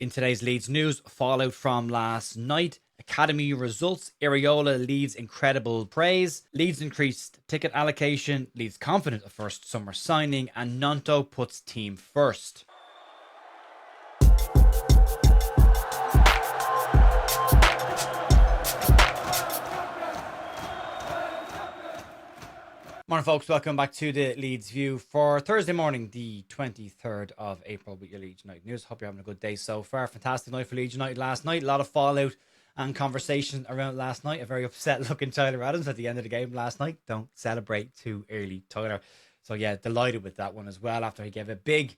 In today's Leeds news, fallout from last night, academy results, Iraola Leeds incredible praise, Leeds increased ticket allocation, Leeds confident of first summer signing, and Gnonto puts team first. Morning folks, welcome back to the Leeds View for Thursday morning, the 23rd of April with your Leeds United news. Hope you're having a good day so far. Fantastic night for Leeds United last night. A lot of fallout and conversation around last night. A very upset looking Tyler Adams at the end of the game last night. Don't celebrate too early, Tyler. So yeah, delighted with that one as well after he gave a big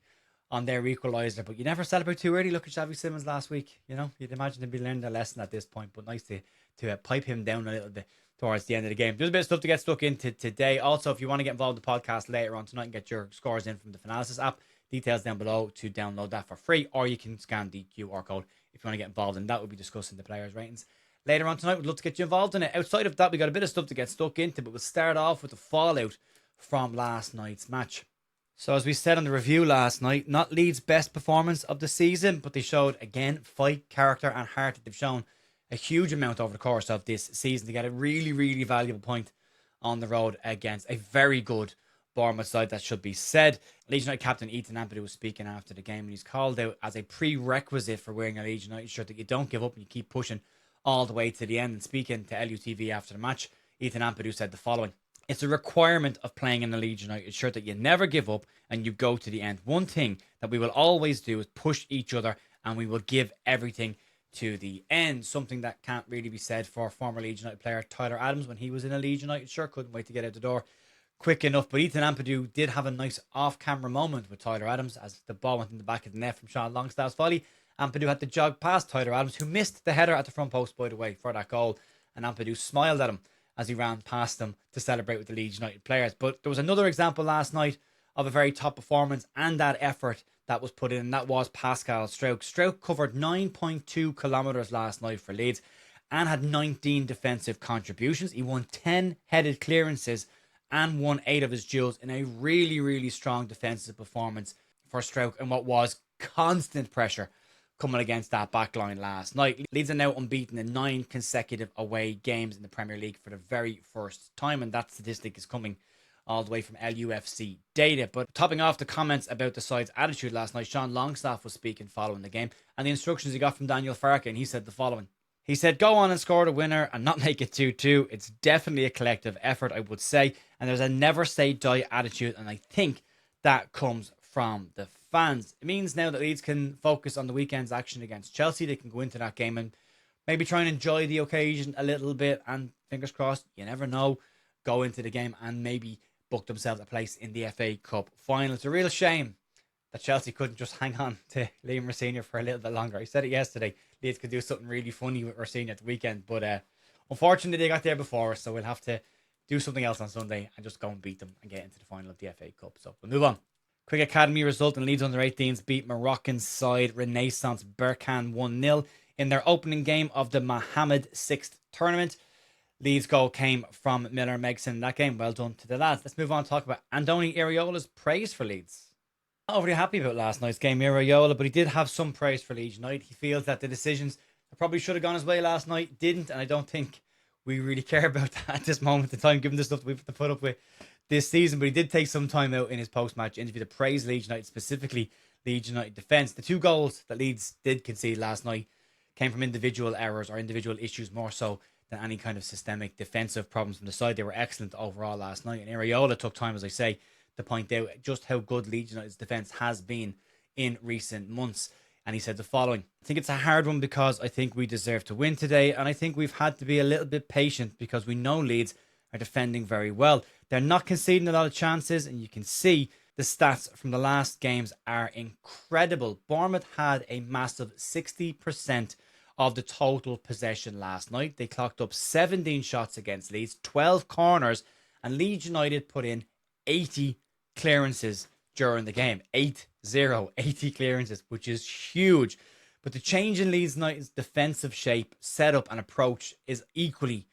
on their equaliser. But you never celebrate too early. Look at Xavi Simons last week. You know, you'd imagine they'd be learning their lesson at this point. But nice to pipe him down a little bit towards the end of the game. There's a bit of stuff to get stuck into today. Also, if you want to get involved in the podcast later on tonight and get your scores in from the Finalysis app, details down below to download that for free, or you can scan the QR code if you want to get involved in that. We'll be discussing the players' ratings later on tonight. We'd love to get you involved in it. Outside of that, we got a bit of stuff to get stuck into, but we'll start off with the fallout from last night's match. So as we said on the review last night, not Leeds' best performance of the season, but they showed, again, fight, character and heart that they've shown a huge amount over the course of this season to get a really, really valuable point on the road against a very good Bournemouth side, that should be said. Leeds United captain Ethan Ampadu was speaking after the game, and he's called out as a prerequisite for wearing a Leeds United shirt that you don't give up and you keep pushing all the way to the end. And speaking to LUTV after the match, Ethan Ampadu said the following: "It's a requirement of playing in a Leeds United shirt that you never give up and you go to the end. One thing that we will always do is push each other, and we will give everything to the end." Something that can't really be said for former Leeds United player Tyler Adams when he was in a Leeds United shirt. Couldn't wait to get out the door quick enough. But Ethan Ampadu did have a nice off-camera moment with Tyler Adams as the ball went in the back of the net from Sean Longstaff's volley. Ampadu had to jog past Tyler Adams, who missed the header at the front post, by the way, for that goal. And Ampadu smiled at him as he ran past him to celebrate with the Leeds United players. But there was another example last night of a very top performance and that effort that was put in, and that was Pascal Struijk. Struijk covered 9.2 kilometres last night for Leeds and had 19 defensive contributions. He won 10 headed clearances and won 8 of his duels in a really, really strong defensive performance for Struijk and what was constant pressure coming against that backline last night. Leeds are now unbeaten in 9 consecutive away games in the Premier League for the very first time, and that statistic is coming all the way from LUFC data. But topping off the comments about the side's attitude last night, Sean Longstaff was speaking following the game and the instructions he got from Daniel Farke, and he said the following. He said, "Go on and score the winner and not make it 2-2. It's definitely a collective effort, I would say, and there's a never say die attitude, and I think that comes from the fans." It means now that Leeds can focus on the weekend's action against Chelsea. They can go into that game and maybe try and enjoy the occasion a little bit, and fingers crossed, you never know, go into the game and maybe book themselves a place in the FA Cup final. It's a real shame that Chelsea couldn't just hang on to Liam Rosenior for a little bit longer. I said it yesterday, Leeds could do something really funny with Rosenior at the weekend, but unfortunately they got there before us, so we'll have to do something else on Sunday and just go and beat them and get into the final of the FA Cup. So we'll move on. Quick academy result, and Leeds under-18s beat Moroccan side Renaissance Berkane 1-0 in their opening game of the Mohammed VI tournament. Leeds' goal came from Miller Megson in that game. Well done to the lads. Let's move on and talk about Andoni Iraola's praise for Leeds. Not overly happy about last night's game, Iraola, but he did have some praise for Leeds United. He feels that the decisions that probably should have gone his way last night didn't, and I don't think we really care about that at this moment in time, given the stuff we've had to put up with this season. But he did take some time out in his post-match interview to praise Leeds United, specifically Leeds United defence. The 2 goals that Leeds did concede last night came from individual errors or individual issues more so than any kind of systemic defensive problems from the side. They were excellent overall last night, and Iraola took time, as I say, to point out just how good Leeds United's defence has been in recent months. And he said the following: "I think it's a hard one because I think we deserve to win today, and I think we've had to be a little bit patient because we know Leeds are defending very well. They're not conceding a lot of chances, and you can see the stats from the last games are incredible. Bournemouth had a massive 60% of the total possession last night. They clocked up 17 shots against Leeds, 12 corners, and Leeds United put in 80 clearances during the game. 80 clearances, which is huge. But the change in Leeds United's defensive shape, setup and approach is equally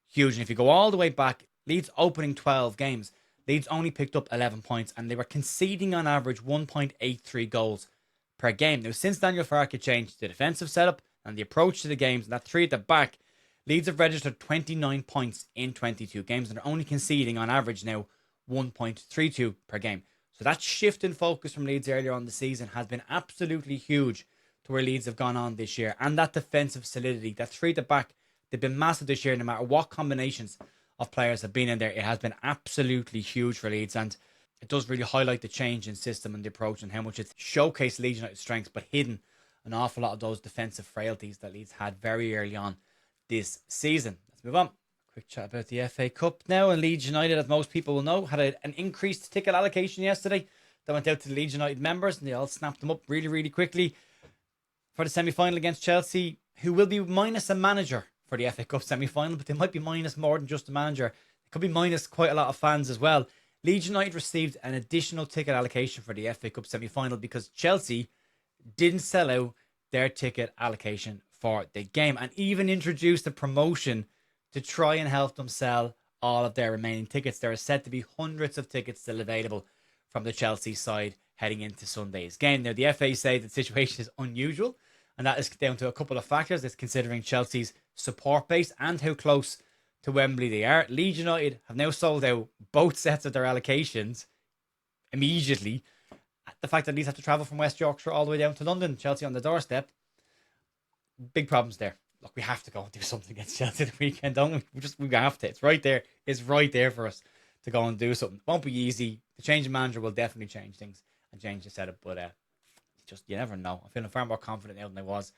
huge. And if you go all the way back, Leeds opening 12 games, Leeds only picked up 11 points and they were conceding on average 1.83 goals per game. Now, since Daniel Farke changed the defensive setup and the approach to the games, and that 3 at the back, Leeds have registered 29 points in 22 games, and they're only conceding on average now 1.32 per game. So that shift in focus from Leeds earlier on the season has been absolutely huge to where Leeds have gone on this year. And that defensive solidity, that 3 at the back, they've been massive this year. No matter what combinations of players have been in there, it has been absolutely huge for Leeds. And it does really highlight the change in system and the approach and how much it's showcased Leeds United's strengths, but hidden an awful lot of those defensive frailties that Leeds had very early on this season. Let's move on. Quick chat about the FA Cup now. And Leeds United, as most people will know, had an increased ticket allocation yesterday that went out to the Leeds United members, and they all snapped them up really, really quickly for the semi-final against Chelsea, who will be minus a manager for the FA Cup semi-final, but they might be minus more than just a manager. They could be minus quite a lot of fans as well. Leeds United received an additional ticket allocation for the FA Cup semi-final because Chelsea didn't sell out their ticket allocation for the game, and even introduced a promotion to try and help them sell all of their remaining tickets. There are said to be hundreds of tickets still available from the Chelsea side heading into Sunday's game. Now, the FA say the situation is unusual, and that is down to a couple of factors. It's considering Chelsea's support base and how close to Wembley they are. Leeds United have now sold out both sets of their allocations immediately. The fact that Leeds have to travel from West Yorkshire all the way down to London, Chelsea on the doorstep, big problems there. Look, we have to go and do something against Chelsea the weekend, don't we? We have to. It's right there. It's right there for us to go and do something. Won't be easy. The change of manager will definitely change things and change the setup, but you never know. I'm feeling far more confident now than I was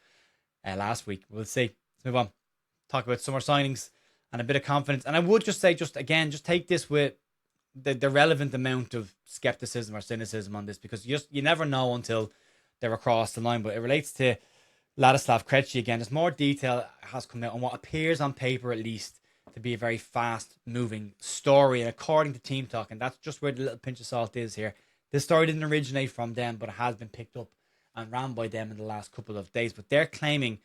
last week. We'll see. Let's move on. Talk about summer signings and a bit of confidence. And I would just say, just take this with the relevant amount of skepticism or cynicism on this, because you never know until they're across the line. But it relates to Ladislav Krejci again. There's more detail has come out on what appears on paper, at least, to be a very fast-moving story. And according to Team Talk, and that's just where the little pinch of salt is here, this story didn't originate from them, but it has been picked up and ran by them in the last couple of days. But they're claiming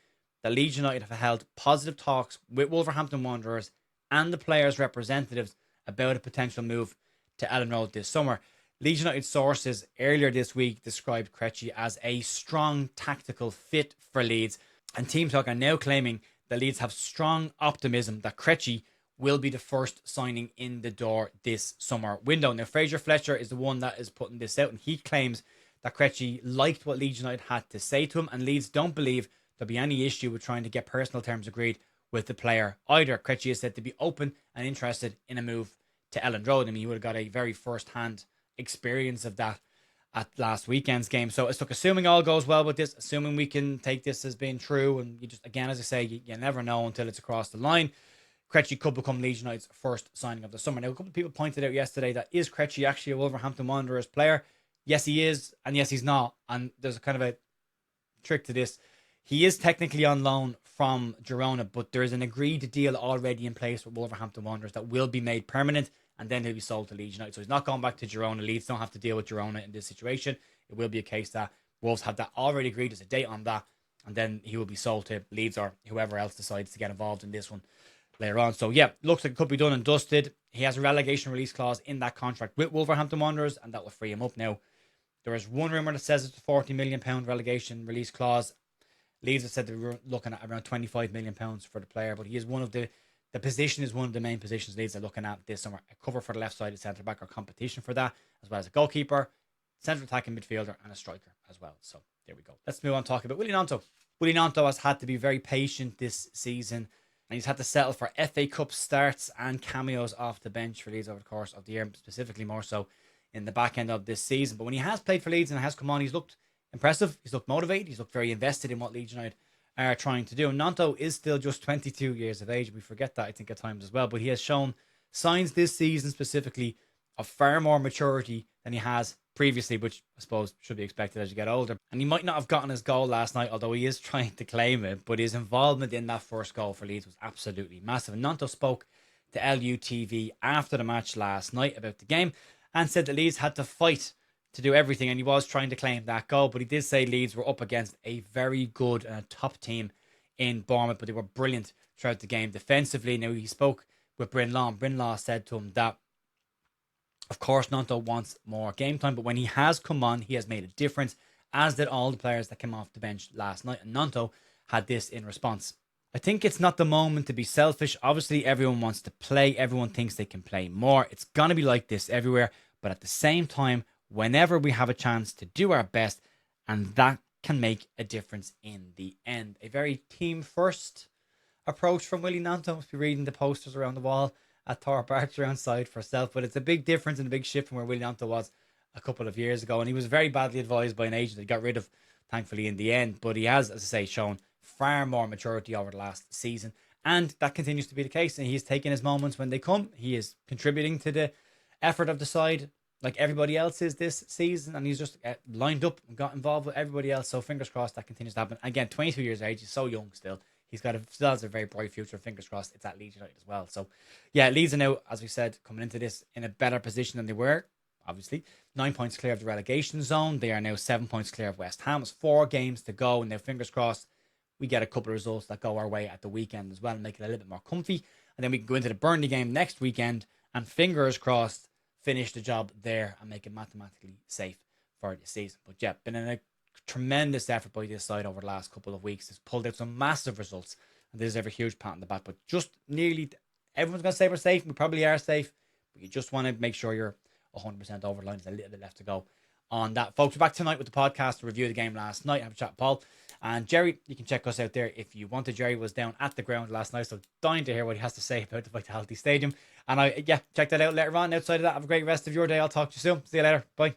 that Leeds United have held positive talks with Wolverhampton Wanderers and the players' representatives about a potential move to Ellen Road this summer. Leeds United sources earlier this week described Krejci as a strong tactical fit for Leeds, and Team Talk are now claiming that Leeds have strong optimism that Krejci will be the first signing in the door this summer window. Now, Fraser Fletcher is the one that is putting this out, and he claims that Krejci liked what Leeds United had to say to him, and Leeds don't believe there'll be any issue with trying to get personal terms agreed with the player either. Krejci is said to be open and interested in a move to Ellen Road. I mean, he would have got a very first-hand experience of that at last weekend's game. So it's assuming all goes well with this, assuming we can take this as being true, and you just, again, as I say, you never know until it's across the line. Krejci could become Leeds United's first signing of the summer. Now, a couple of people pointed out yesterday that is Krejci actually a Wolverhampton Wanderers player? Yes, he is, and yes, he's not. And there's a kind of a trick to this. He is technically on loan from Girona, but there is an agreed deal already in place with Wolverhampton Wanderers that will be made permanent, and then he'll be sold to Leeds United. So he's not going back to Girona. Leeds don't have to deal with Girona in this situation. It will be a case that Wolves have that already agreed. There's a date on that, and then he will be sold to Leeds or whoever else decides to get involved in this one later on. So yeah, looks like it could be done and dusted. He has a relegation release clause in that contract with Wolverhampton Wanderers, and that will free him up. Now, there is one rumour that says it's a £40 million relegation release clause. Leeds have said they were looking at around £25 million for the player, but he is one of the position is one of the main positions Leeds are looking at this summer. A cover for the left-sided centre-back or competition for that, as well as a goalkeeper, central attacking midfielder, and a striker as well. So there we go. Let's move on talking about Wilfried Gnonto. Wilfried Gnonto has had to be very patient this season, and he's had to settle for FA Cup starts and cameos off the bench for Leeds over the course of the year, specifically more so in the back end of this season. But when he has played for Leeds and has come on, he's looked impressive. He's looked motivated. He's looked very invested in what Leeds United are trying to do. And Gnonto is still just 22 years of age. We forget that, I think, at times as well. But he has shown signs this season specifically of far more maturity than he has previously, which I suppose should be expected as you get older. And he might not have gotten his goal last night, although he is trying to claim it. But his involvement in that first goal for Leeds was absolutely massive. And Gnonto spoke to LUTV after the match last night about the game and said that Leeds had to fight to do everything, and he was trying to claim that goal, but he did say Leeds were up against a very good and a top team in Bournemouth, but they were brilliant throughout the game defensively. Now, he spoke with Bryn Law, and Bryn Law said to him that, of course, Gnonto wants more game time, but when he has come on, he has made a difference, as did all the players that came off the bench last night. And Gnonto had this in response. I think it's not the moment to be selfish. Obviously, everyone wants to play. Everyone thinks they can play more. It's going to be like this everywhere. But at the same time, whenever we have a chance to do our best, and that can make a difference in the end. A very team-first approach from Willie Gnonto. Must be reading the posters around the wall at Thorpe Arch around side for herself. But it's a big difference and a big shift from where Willie Gnonto was a couple of years ago. And he was very badly advised by an agent that he got rid of, thankfully, in the end. But he has, as I say, shown far more maturity over the last season. And that continues to be the case. And he's taking his moments when they come. He is contributing to the effort of the side like everybody else is this season. And he's just lined up and got involved with everybody else. So fingers crossed that continues to happen. Again, 22 years of age. He's so young still. Still has a very bright future. Fingers crossed it's at Leeds United as well. So, yeah, Leeds are now, as we said, coming into this in a better position than they were. Obviously, 9 points clear of the relegation zone. They are now 7 points clear of West Ham. It's 4 games to go. And now, fingers crossed, we get a couple of results that go our way at the weekend as well and make it a little bit more comfy. And then we can go into the Burnley game next weekend and fingers crossed, finish the job there and make it mathematically safe for the season. But yeah, been a tremendous effort by this side over the last couple of weeks. It's pulled out some massive results and they deserve a huge pat on the back. But just nearly everyone's going to say we're safe. We probably are safe. But you just want to make sure you're 100% over the line. There's a little bit left to go on that. Folks, we're back tonight with the podcast to review the game last night. Have a chat with Paul. And Jerry, you can check us out there if you want to. Jerry was down at the ground last night, so dying to hear what he has to say about the Vitality Stadium. And check that out later on. Outside of that, have a great rest of your day. I'll talk to you soon. See you later. Bye.